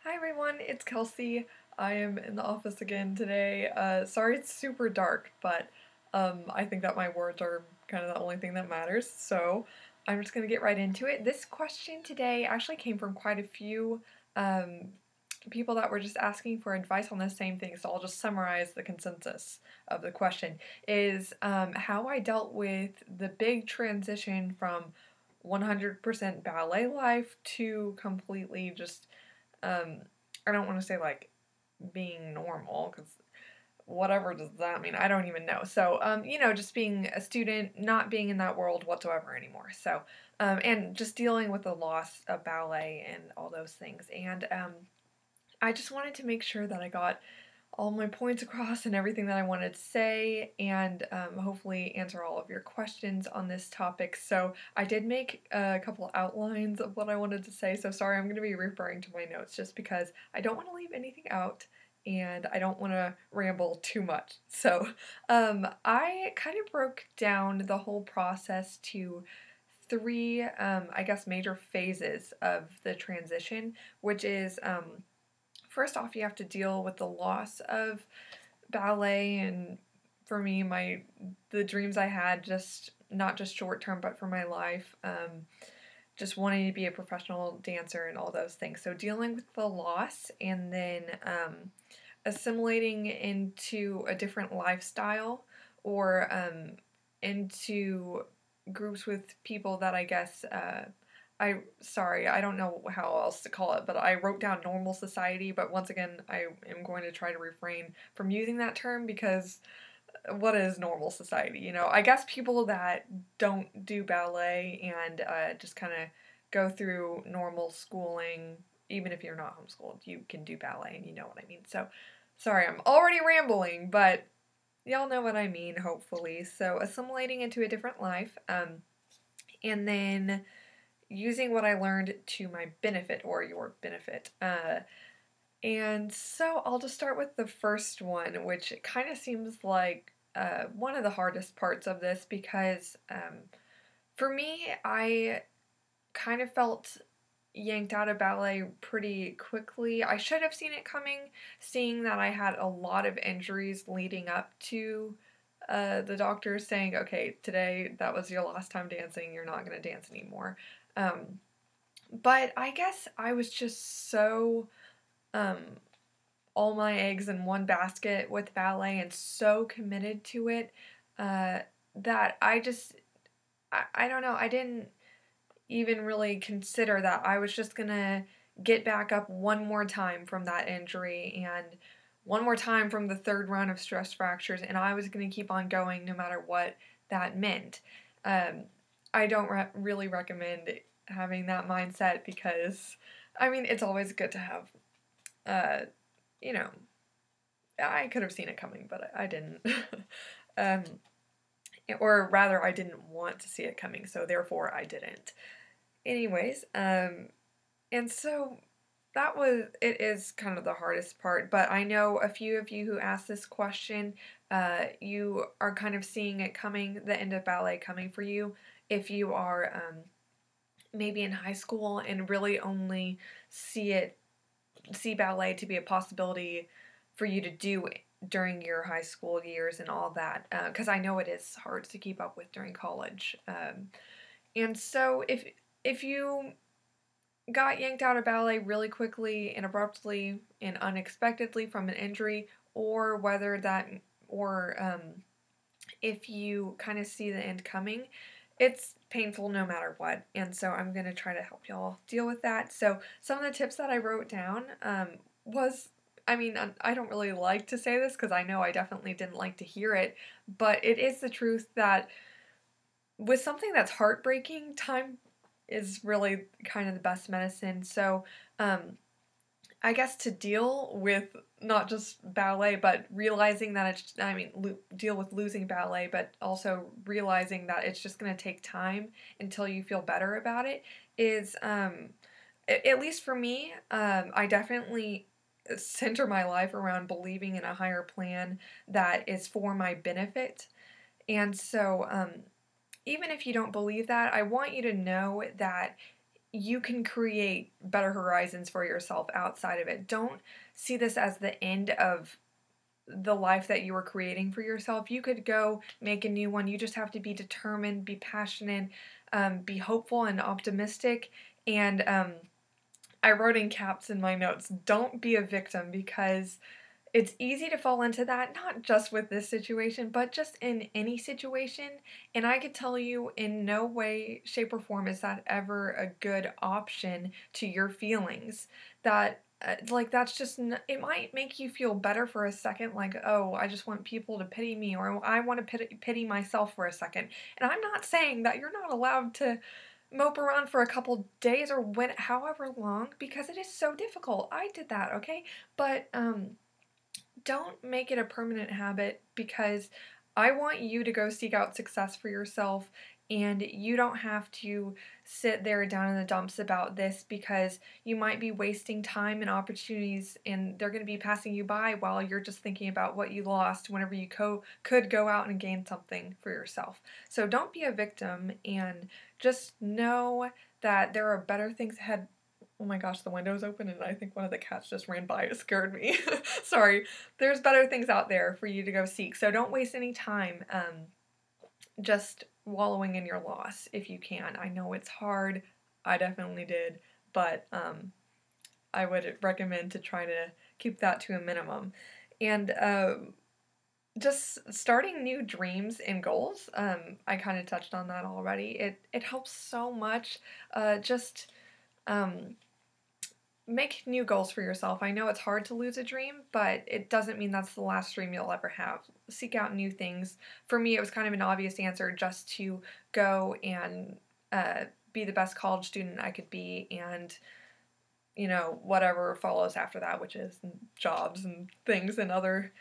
Hi everyone, it's Kelsey. I am in the office again today. Sorry it's super dark, but I think that my words are kind of the only thing that matters, so I'm just going to get right into it. This question today actually came from quite a few um, people that were just asking for advice on the same thing, so I'll just summarize the consensus of the question. Is how I dealt with the big transition from 100% ballet life to completely just um, I don't want to say like being normal because whatever does that mean? I don't even know. So, just being a student, not being in that world whatsoever anymore. So, and just dealing with the loss of ballet and all those things. And I just wanted to make sure that I got all my points across and everything that I wanted to say, and hopefully answer all of your questions on this topic. So I did make a couple outlines of what I wanted to say, so sorry I'm going to be referring to my notes just because I don't want to leave anything out and I don't want to ramble too much. So I kind of broke down the whole process to three, I guess, major phases of the transition, which is first off, you have to deal with the loss of ballet, and for me, the dreams I had, just not just short term, but for my life, just wanting to be a professional dancer and all those things. So dealing with the loss, and then assimilating into a different lifestyle, or into groups with people that I guess I don't know how else to call it, but I wrote down normal society, but once again I am going to try to refrain from using that term because what is normal society? I guess people that don't do ballet and just kind of go through normal schooling. Even if you're not homeschooled, you can do ballet, and you know what I mean. So, sorry, I'm already rambling, but y'all know what I mean, hopefully. So, assimilating into a different life, and then using what I learned to my benefit or your benefit. And so I'll just start with the first one, which kind of seems like one of the hardest parts of this because for me, I kind of felt yanked out of ballet pretty quickly. I should have seen it coming, seeing that I had a lot of injuries leading up to the doctors saying, okay, today that was your last time dancing, you're not going to dance anymore. Um, but I guess I was just so um, all my eggs in one basket with ballet and so committed to it uh, that I don't know, I didn't even really consider that I was just gonna get back up one more time from that injury and one more time from the third round of stress fractures, and I was gonna keep on going no matter what that meant. Um, I don't really recommend having that mindset because, I mean, it's always good to have, uh, you know, I could have seen it coming, but I didn't. um, or rather, I didn't want to see it coming, so therefore I didn't. Anyways, and so it is kind of the hardest part, but I know a few of you who asked this question, you are kind of seeing it coming, the end of ballet coming for you, if you are maybe in high school and really only see ballet to be a possibility for you to do during your high school years and all that, because I know it is hard to keep up with during college. And so if you got yanked out of ballet really quickly and abruptly and unexpectedly from an injury, or whether that, or if you kind of see the end coming, it's painful no matter what. And so I'm going to try to help y'all deal with that. So some of the tips that I wrote down was, I mean, I don't really like to say this because I know I definitely didn't like to hear it, but it is the truth that with something that's heartbreaking, time is really kind of the best medicine. So, I guess to deal with not just ballet, but realizing that deal with losing ballet, but also realizing that it's just going to take time until you feel better about it is, at least for me, I definitely center my life around believing in a higher plan that is for my benefit. And so, even if you don't believe that, I want you to know that you can create better horizons for yourself outside of it. Don't see this as the end of the life that you were creating for yourself. You could go make a new one. You just have to be determined, be passionate, be hopeful and optimistic. And I wrote in caps in my notes, don't be a victim, because it's easy to fall into that, not just with this situation, but just in any situation. And I could tell you, in no way, shape, or form is that ever a good option to your feelings. That, like, that's just, it might make you feel better for a second, like, oh, I just want people to pity me, or I want to pity myself for a second. And I'm not saying that you're not allowed to mope around for a couple days or however long, because it is so difficult. I did that, okay? But, don't make it a permanent habit, because I want you to go seek out success for yourself, and you don't have to sit there down in the dumps about this, because you might be wasting time and opportunities, and they're going to be passing you by while you're just thinking about what you lost whenever you could go out and gain something for yourself. So don't be a victim, and just know that there are better things ahead. Oh my gosh, the window's open and I think one of the cats just ran by. It scared me. Sorry. There's better things out there for you to go seek. So don't waste any time just wallowing in your loss if you can. I know it's hard. I definitely did. But I would recommend to try to keep that to a minimum. And just starting new dreams and goals. I kind of touched on that already. It helps so much. Just make new goals for yourself. I know it's hard to lose a dream, but it doesn't mean that's the last dream you'll ever have. Seek out new things. For me, it was kind of an obvious answer, just to go and be the best college student I could be, and whatever follows after that, which is jobs and things and other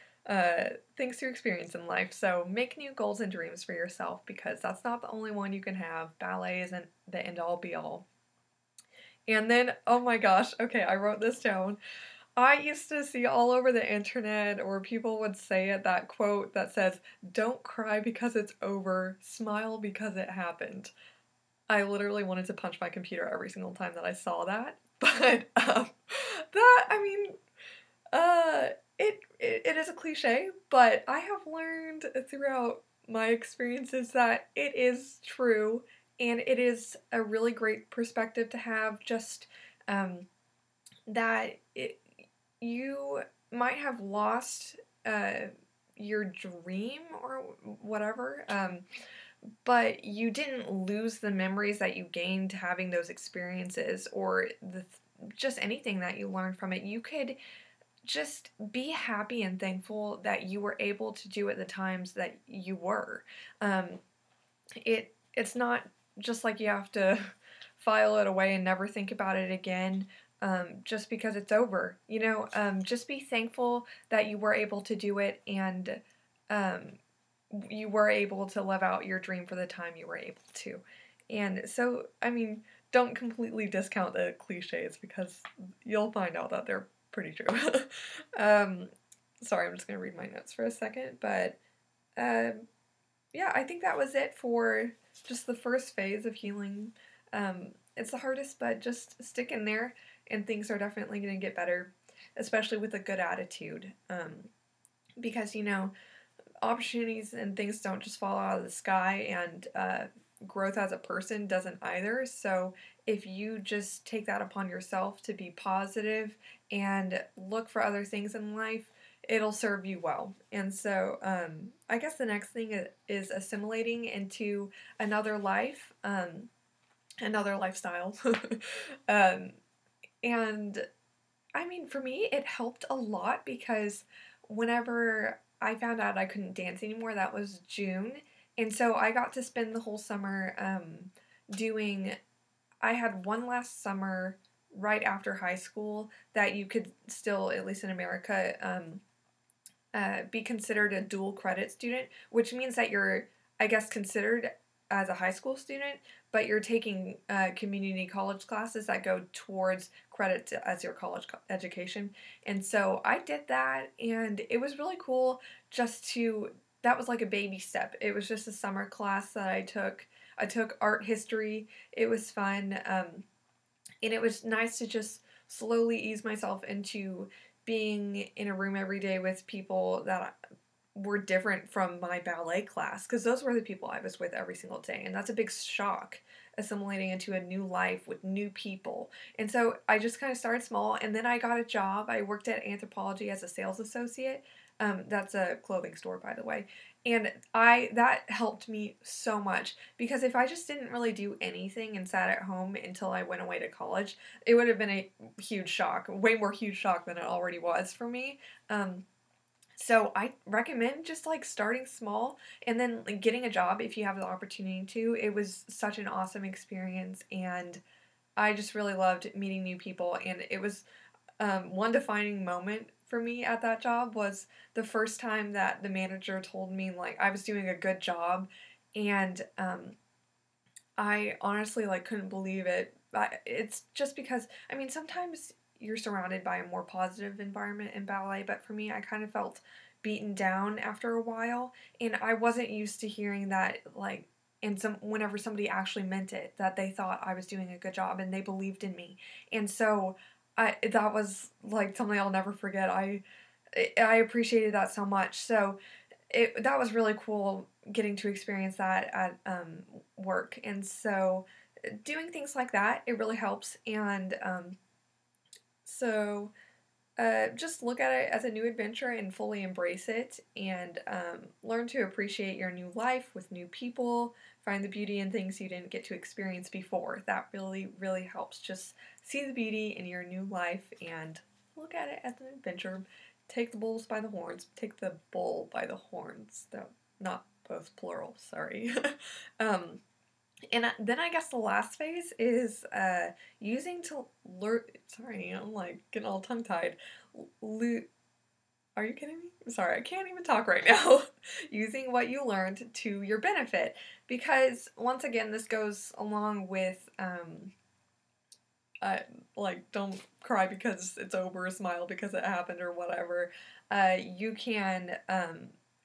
things to experience in life. So make new goals and dreams for yourself, because that's not the only one you can have. Ballet isn't the end all be all. And then, oh my gosh, okay, I wrote this down. I used to see all over the internet, or people would say it, that quote that says, "Don't cry because it's over, smile because it happened." I literally wanted to punch my computer every single time that I saw that. But that, I mean, it is a cliche, but I have learned throughout my experiences that it is true, and it is a really great perspective to have. Just that you might have lost your dream or whatever, but you didn't lose the memories that you gained having those experiences, or just anything that you learned from it. You could just be happy and thankful that you were able to do it the times that you were. It's not just like you have to file it away and never think about it again, just because it's over. Just be thankful that you were able to do it, and you were able to live out your dream for the time you were able to. And so, I mean, don't completely discount the cliches, because you'll find out that they're pretty true. Sorry, I'm just going to read my notes for a second. But yeah, I think that was it for just the first phase of healing. It's the hardest, but just stick in there, and things are definitely going to get better, especially with a good attitude. Because, opportunities and things don't just fall out of the sky, and growth as a person doesn't either. So if you just take that upon yourself to be positive and look for other things in life, it'll serve you well. And so I guess the next thing is assimilating into another life, another lifestyle. And I mean, for me, it helped a lot, because whenever I found out I couldn't dance anymore, that was June. And so I got to spend the whole summer I had one last summer right after high school that you could still, at least in America, be considered a dual credit student, which means that you're, I guess, considered as a high school student, but you're taking community college classes that go towards credit as your college education. And so I did that, and it was really cool that was like a baby step. It was just a summer class that I took. I took art history. It was fun. And it was nice to just slowly ease myself into being in a room every day with people that were different from my ballet class, because those were the people I was with every single day, and that's a big shock, assimilating into a new life with new people. And so I just kind of started small, and then I got a job. I worked at Anthropologie as a sales associate. That's a clothing store, by the way. And that helped me so much, because if I just didn't really do anything and sat at home until I went away to college, it would have been a huge shock, way more huge shock than it already was for me. So I recommend just like starting small and then like getting a job if you have the opportunity to. It was such an awesome experience, and I just really loved meeting new people. And it was one defining moment for me at that job was the first time that the manager told me like I was doing a good job, and I honestly like couldn't believe it. It's just because I mean sometimes you're surrounded by a more positive environment in ballet, but for me I kind of felt beaten down after a while, and I wasn't used to hearing that like and some whenever somebody actually meant it, that they thought I was doing a good job and they believed in me. And so that was like something I'll never forget. I appreciated that so much. So that was really cool getting to experience that at work. And so doing things like that, it really helps. And so just look at it as a new adventure and fully embrace it, and learn to appreciate your new life with new people. Find the beauty in things you didn't get to experience before. That really, really helps. Just see the beauty in your new life and look at it as an adventure. Take the bulls by the horns. Take the bull by the horns. Though not both plural. Sorry. um, and then I guess the last phase is using to learn. Sorry, I'm like getting all tongue tied. Are you kidding me? Sorry, I can't even talk right now. Using what you learned to your benefit. Because, once again, this goes along with, like, don't cry because it's over, smile because it happened, or whatever. You can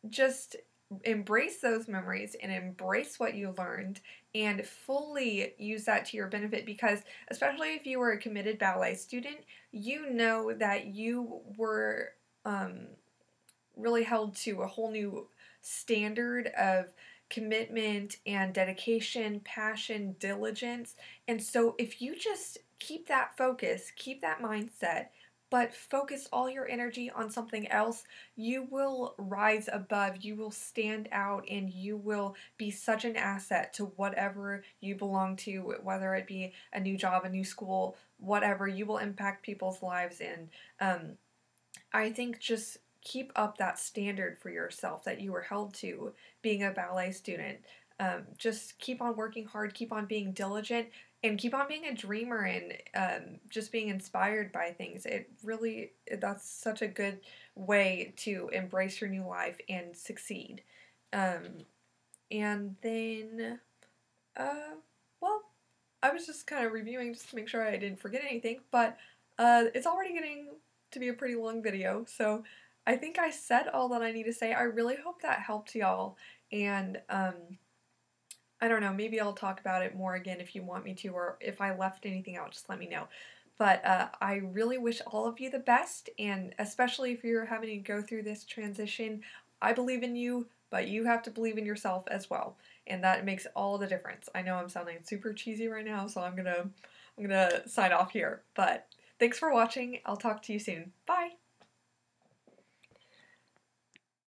just embrace those memories and embrace what you learned and fully use that to your benefit, because especially if you were a committed ballet student, you know that you were um, really held to a whole new standard of commitment and dedication, passion, diligence. And so if you just keep that focus, keep that mindset, but focus all your energy on something else, you will rise above, you will stand out, and you will be such an asset to whatever you belong to, whether it be a new job, a new school, whatever. You will impact people's lives. And I think just keep up that standard for yourself that you were held to being a ballet student. Just keep on working hard, keep on being diligent, and keep on being a dreamer, and just being inspired by things. That's such a good way to embrace your new life and succeed. Um, and then, uh, well, I was just kind of reviewing just to make sure I didn't forget anything, but it's already getting to be a pretty long video, so I think I said all that I need to say. I really hope that helped y'all, and I don't know, maybe I'll talk about it more again if you want me to, or if I left anything out, just let me know. But I really wish all of you the best, and especially if you're having to go through this transition, I believe in you, but you have to believe in yourself as well, and that makes all the difference. I know I'm sounding super cheesy right now, so I'm gonna sign off here. But thanks for watching. I'll talk to you soon. Bye!